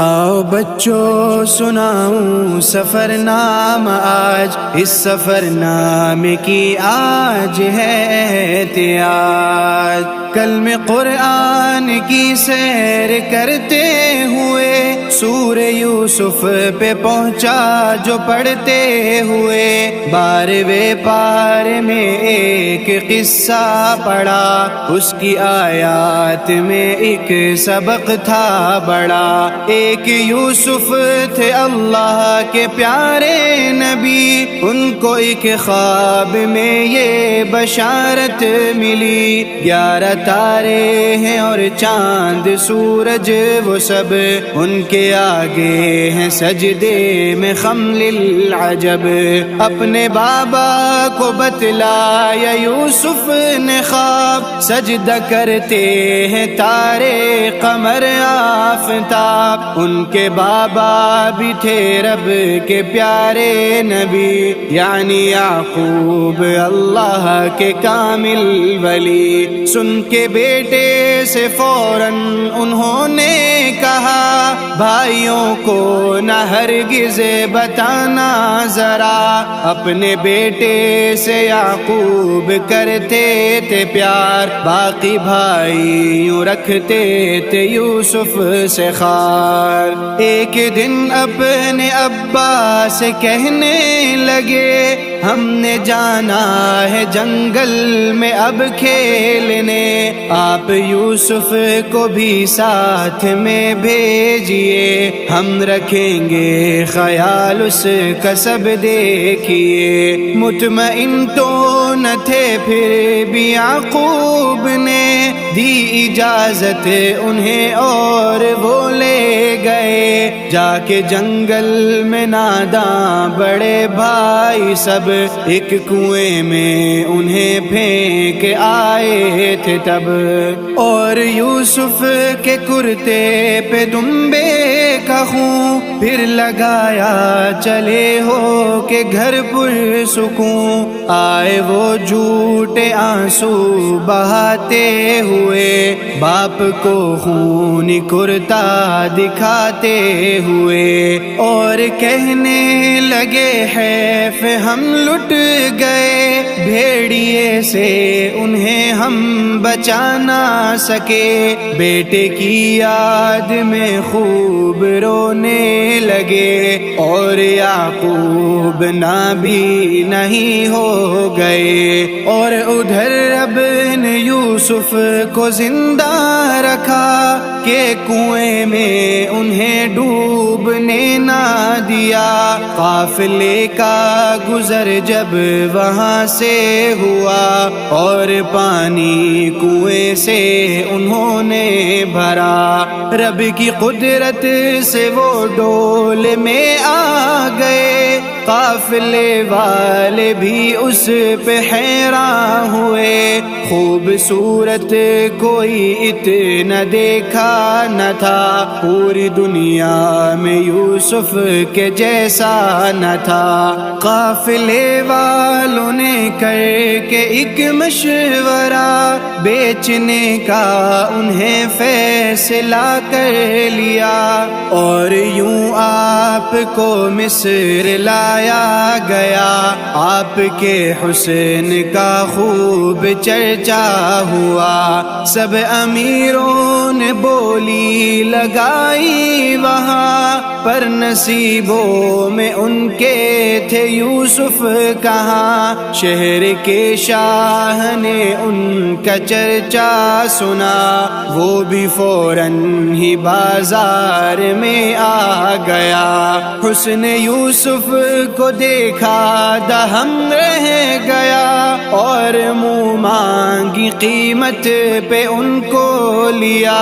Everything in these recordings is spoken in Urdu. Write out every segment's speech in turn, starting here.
آؤ بچوں سناؤں سفر نام آج، اس سفر نامے کی آج ہے احتیاج۔ کلم قرآن کی سیر کرتے ہوئے سورہ یوسف پہ پہنچا جو پڑھتے ہوئے، 12ویں پارے میں ایک قصہ پڑھا، اس کی آیات میں ایک سبق تھا بڑا۔ ایک یوسف تھے اللہ کے پیارے نبی، ان کو ایک خواب میں یہ بشارت ملی، 11 تارے ہیں اور چاند سورج وہ سب ان کے آگے ہیں سجدے میں خم للعجب۔ اپنے بابا کو بتلایا یوسف نے خواب، سجدہ کرتے ہیں تارے قمر آفتاب۔ ان کے بابا بھی تھے رب کے پیارے نبی، یعنی یعقوب اللہ کے کامل ولی۔ سن کے بیٹے سے فوراً انہوں نے کہا، بھائیوں کو نہ ہرگز بتانا ذرا۔ اپنے بیٹے سے یعقوب کرتے تھے پیار، باقی بھائی یوں رکھتے تھے یوسف سے خار۔ ایک دن اپنے ابا سے کہنے لگے، ہم نے جانا ہے جنگل میں اب کھیلنے، آپ یوسف کو بھی ساتھ میں بھیجیے، ہم رکھیں گے خیال اس کا سب دیکھیے۔ مطمئن تو نہ تھے پھر بھی یعقوب نے دی اجازت انہیں، اور وہ لے گئے جا کے جنگل میں ناداں بڑے بھائی سب، ایک کنویں میں انہیں پھینک آئے تھے تب۔ اور یوسف کے کرتے پہ دمبے کا خون پھر لگایا، چلے ہو کہ گھر پر سکون۔ آئے وہ جھوٹے آنسو بہاتے ہوئے، باپ کو خونی کرتا دکھاتے ہوئے، اور کہنے لگے حیف ہم لٹ گئے، بھیڑیے سے انہیں ہم بچا نہ سکے۔ بیٹے کی یاد میں خوب رونے لگے، اور یعقوب نہ بھی نہیں ہو گئے۔ اور ادھر رب نے یوسف کو زندہ رکھا کہ کنویں میں انہیں ڈوبنے نہ دیا۔ قافلے کا گزر جب وہاں سے ہوا، اور پانی کنویں سے انہوں نے بھرا، رب کی قدرت سے وہ ڈول میں آ گئے۔ قافلے والے بھی اس پہ حیران ہوئے، خوبصورت کوئی اتنا دیکھا نہ تھا، پوری دنیا میں یوسف کے جیسا نہ تھا۔ قافلے والوں نے کر کے ایک مشورہ، بیچنے کا انہیں فیصلہ کر لیا، اور یوں آپ کو مصر لایا گیا۔ آپ کے حسن کا خوب چرچا ہوا، سب امیروں نے بولی لگائی وہاں، پر نصیبوں میں ان کے تھے یوسف کہاں۔ شہر کے شاہ نے ان کا چرچا سنا، وہ بھی فوراً ہی بازار میں آ گیا۔ حسن یوسف کو دیکھا دہم رہ گیا، اور منہ مانگی قیمت پہ ان کو لیا۔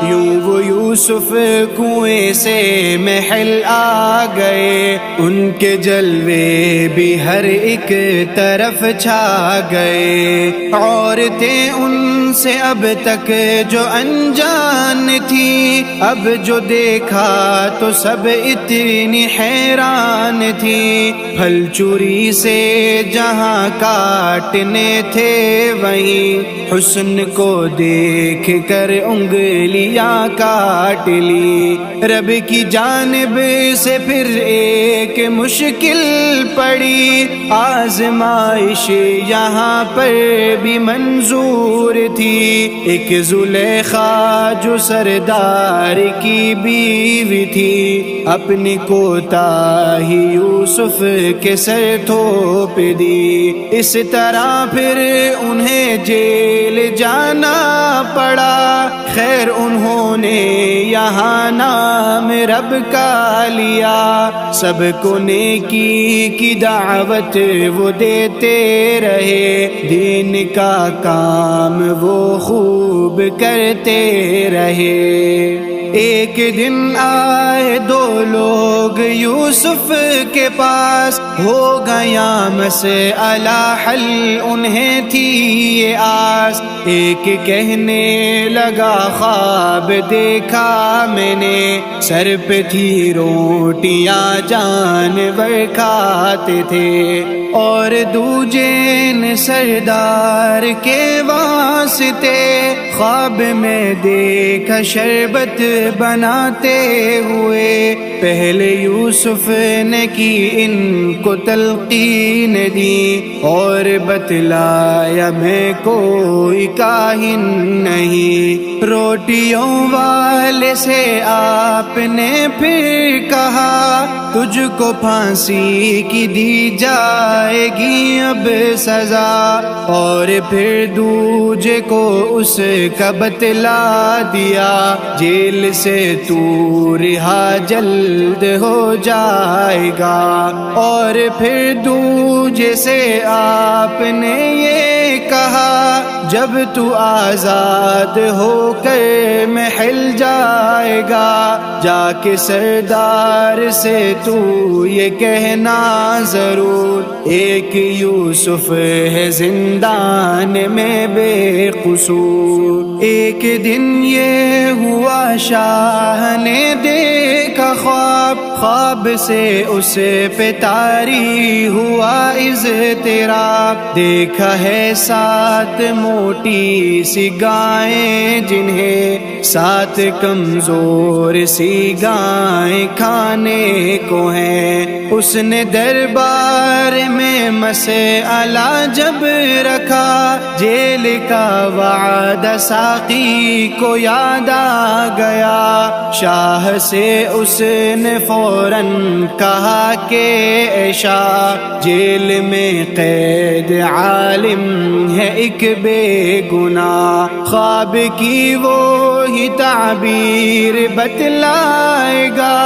یوں وہ یوسف کنویں سے محل آ گئے، ان کے جلوے بھی ہر ایک طرف چھا گئے، عورتیں ان سے اب تک جو انجان تھی، اب جو دیکھا تو سب اتنی حیران تھی، پھل چوری سے جہاں کاٹنے تھے وہیں حسن کو دیکھ کر انگلیاں کاٹ لی۔ رب کی جانب سے پھر ایک مشکل پڑی، آزمائش یہاں پر بھی منظور تھی۔ ایک زلیخا جو سردار کی بیوی تھی، اپنی کوتاہی یوسف کے سر تھوپ دی، اس طرح پھر انہیں جیل جانا پڑا۔ خیر انہوں نے یہاں نام رب کا لیا، سب کو نیکی کی دعوت وہ دیتے رہے، دین کا کام وہ خوب کرتے رہے۔ ایک دن آئے دو لوگ یوسف کے پاس، ہو گیا مسئلہ حل انہیں تھی یہ آس۔ ایک کہنے لگا خواب دیکھا میں نے، سر پہ تھی روٹیاں جانور کھاتے تھے، اور دوجے نے سردار کے واسطے خواب میں دیکھا شربت بناتے ہوئے۔ پہلے یوسف نے کی ان کو تلقین دی، اور بتلایا میں کوئی کاہن نہیں۔ روٹیوں والے سے آپ نے پھر کہا، تجھ کو پھانسی کی دی جائے گی اب سزا، اور پھر دوجے کو اس کا بتلا دیا، جیل سے تو رہا جلد ہو جائے گا۔ اور پھر دوجے سے آپ نے یہ کہا، جب تو آزاد ہو کر محل جائے گا، جا کے سردار سے تو یہ کہنا ضرور، ایک یوسف ہے زندان میں بے قصور۔ ایک دن یہ ہوا شاہ نے دیکھا خواب، خواب سے اس پہ طاری ہوا اضطراب۔ دیکھا ہے 7 موٹی سی گائیں، جنہیں 7 کمزور سی گائیں کھانے کو ہیں۔ اس نے دربار میں مسئلہ جب رکھا، جیل کا وعدہ ساقی کو یاد آ گیا۔ شاہ سے اس نے فوراً کہا کہ اے شاہ، جیل میں قید عالم ہے ایک بے گناہ، خواب کی وہی تعبیر بتلائے گا،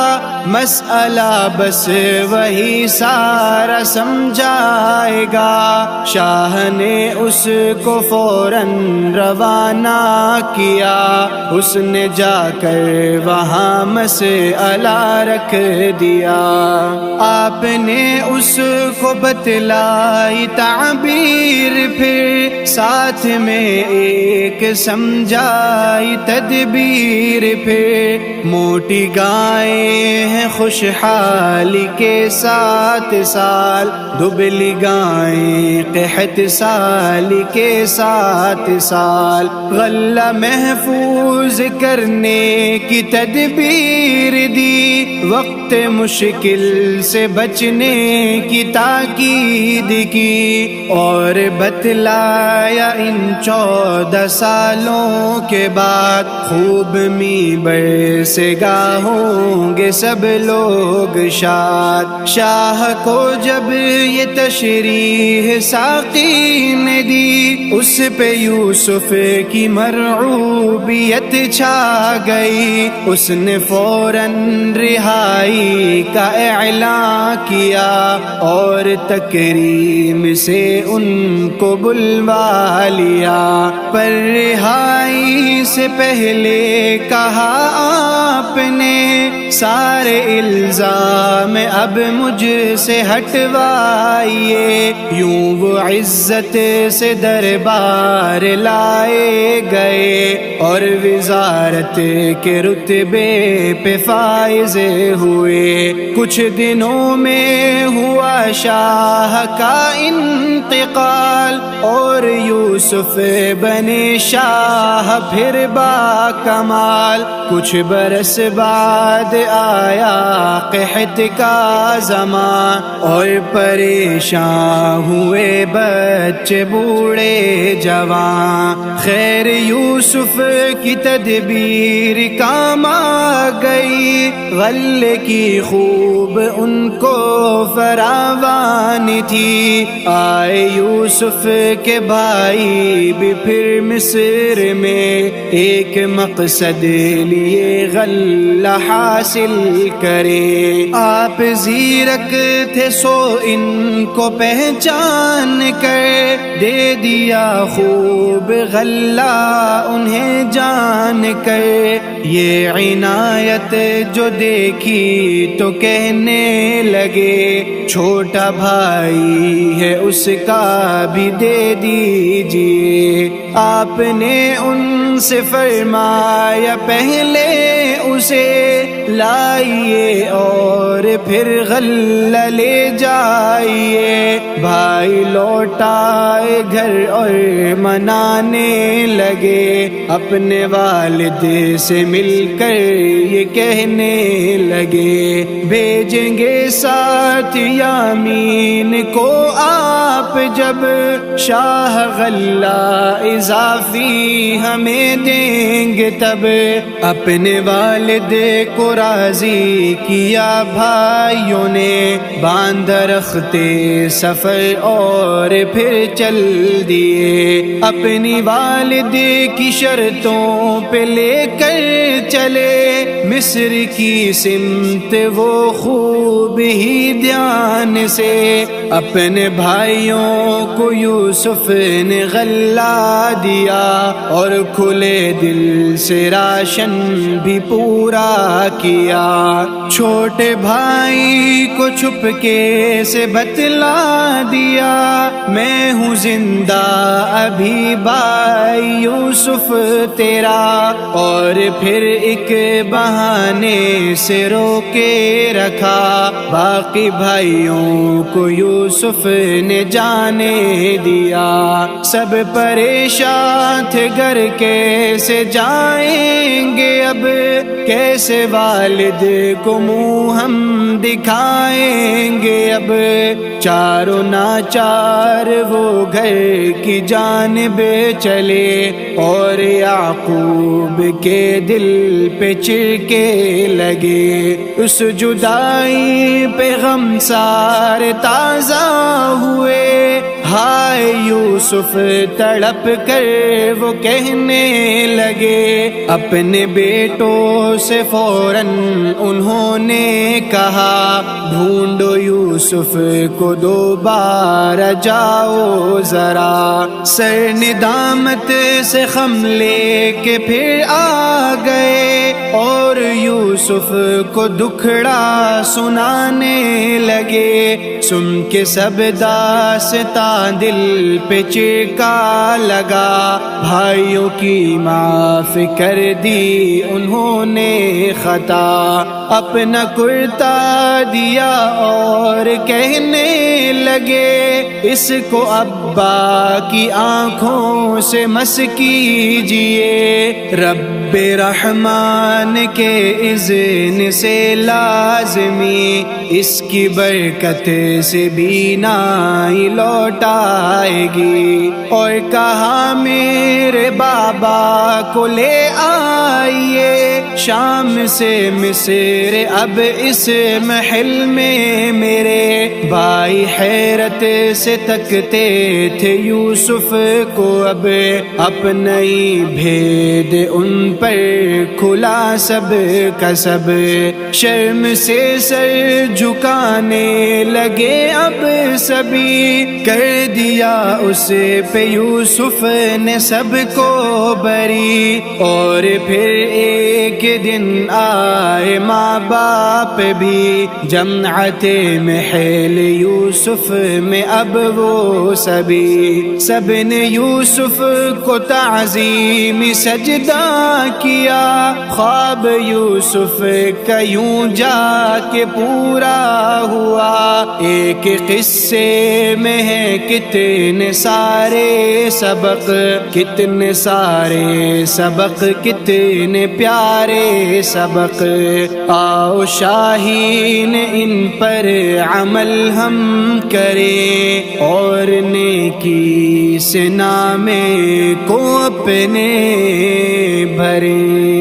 مسئلہ بس وہی سارا سمجھائے گا۔ شاہ نے اس کو فوراً روانہ کیا، اس نے جا کر وہاں مسئلہ رکھ دیا۔ آپ نے اس کو بتلائی تعبیر، پھر ساتھ میں ایک سمجھائی تدبیر۔ پھر موٹی گائیں ہیں خوشحالی کے 7 سال، دبلی گائیں قحط سالی کے 7 سال۔ غلہ محفوظ کرنے کی تدبیر دی، وقت مشکل سے بچنے کی تاکید کی، اور بتلایا ان 14 سالوں کے بعد خوب می برسے گا ہوں گے سب لوگ شاد۔ شاہ کو جب یہ تشریح ساقی نے دی، اس پہ یوسف کی مرعوبیت چھا گئی، اس نے فوراً رہائی کا اعلان کیا، اور تکریم سے ان کو بلوا لیا۔ پر رہائی سے پہلے کہا آپ نے، سارے الزام اب مجھ سے ہٹوائیے، یوں وہ عزت سے دربار لائے گئے اور وزارت کے رتبے پہ فائز ہوئے۔ کچھ دنوں میں ہوا شاہ کا انتقال اور یوسف بنے شاہ پھر با کمال۔ کچھ برس بعد آیا قحط کا زمان اور پریشان ہوئے بچے بوڑھے جوان۔ خیر یوسف کی تدبیر کام آ گئی، غلے کی خوب ان کو فراوان تھی۔ آئے یوسف کے بھائی بھی پھر مصر میں، ایک مقصد لیے غلہ حاصل کرے۔ آپ زیرک تھے سو ان کو پہچان کر، دے دیا خوب غلہ انہیں جان کر۔ یہ عنایت جو دیکھی تو کہنے لگے، چھوٹا بھائی ہے اس کا بھی دے دیجیے۔ آپ نے ان سے فرمایا پہلے اسے لائیے اور پھر غلہ لے جائیے۔ بھائی لوٹائے گھر اور منانے لگے، اپنے والد سے مل کر یہ کہنے لگے، بھیجیں گے ساتھ یامین کو آپ جب، شاہ غلہ اضافی ہمیں دیں گے تب۔ اپنے والد کو راضی کیا بھائیوں نے، باندھ رختے سفر اور پھر چل دیے۔ اپنی والد کی شرطوں پہ لے کر چلے، مصر کی سمت وہ خوب ہی دھیان سے۔ اپنے بھائیوں کو یوسف نے غلہ دیا اور کھلے دل سے راشن بھی پورا کیا۔ چھوٹے بھائی کو چھپ کے سے بتلا دیا، میں ہوں زندہ ابھی بھائی یوسف تیرا، اور پھر ایک بہانے سے روکے رکھا۔ باقی بھائیوں کو یوسف نے جانے دیا، سب پریشان تھے گھر کیسے جائیں گے اب، کیسے والد کو منہ ہم دکھائیں گے اب۔ چاروں ناچار وہ گھر کی جانب چلے اور یعقوب کے دل پہ چرکے لگے۔ اس جدائی پہ غم سارے تازہ ہوئے، ہائے یوسف تڑپ کر وہ کہنے لگے۔ اپنے بیٹوں سے فوراً انہوں نے کہا، ڈھونڈو یوسف کو دوبارہ جاؤ ذرا۔ سر ندامت سے خم لے کے پھر آ گئے اور یوسف کو دکھڑا سنانے لگے۔ سن کے سب داستان دل پہ چرکا لگا، بھائیوں کی معاف کر دی انہوں نے خطا۔ اپنا کرتا دیا اور کہنے لگے، اس کو ابا کی آنکھوں سے مس کیجئے۔ رب رحمان کے اذن سے لازمی، اس کی برکت سے بینائی لوٹ آئے گی۔ اور کہا میرے بابا کو لے آئیے شام سے مصر، اب اس محل میں میرے بھائی ہے حیرت سے تکتے تھے یوسف کو، اب اپنا ہی بھید ان پر کھلا سب کا سب، شرم سے سر جھکانے لگے اب سبھی، کر دیا اس پہ یوسف نے سب کو بری، اور پھر ایک دن آئے ماں باپ بھی جماعت محل یوسف میں، اب وہ سبھی سب نے یوسف کو تعظیم سجدہ کیا، خواب یوسف کا یوں جا کے پورا ہوا، ایک قصے میں ہے کتنے سارے سبق، کتنے سارے سبق، کتنے پیارے سبق، آؤ شاہین ان پر عمل ہم کریں، اور نیکی سے نامے کو اپنے بھریں۔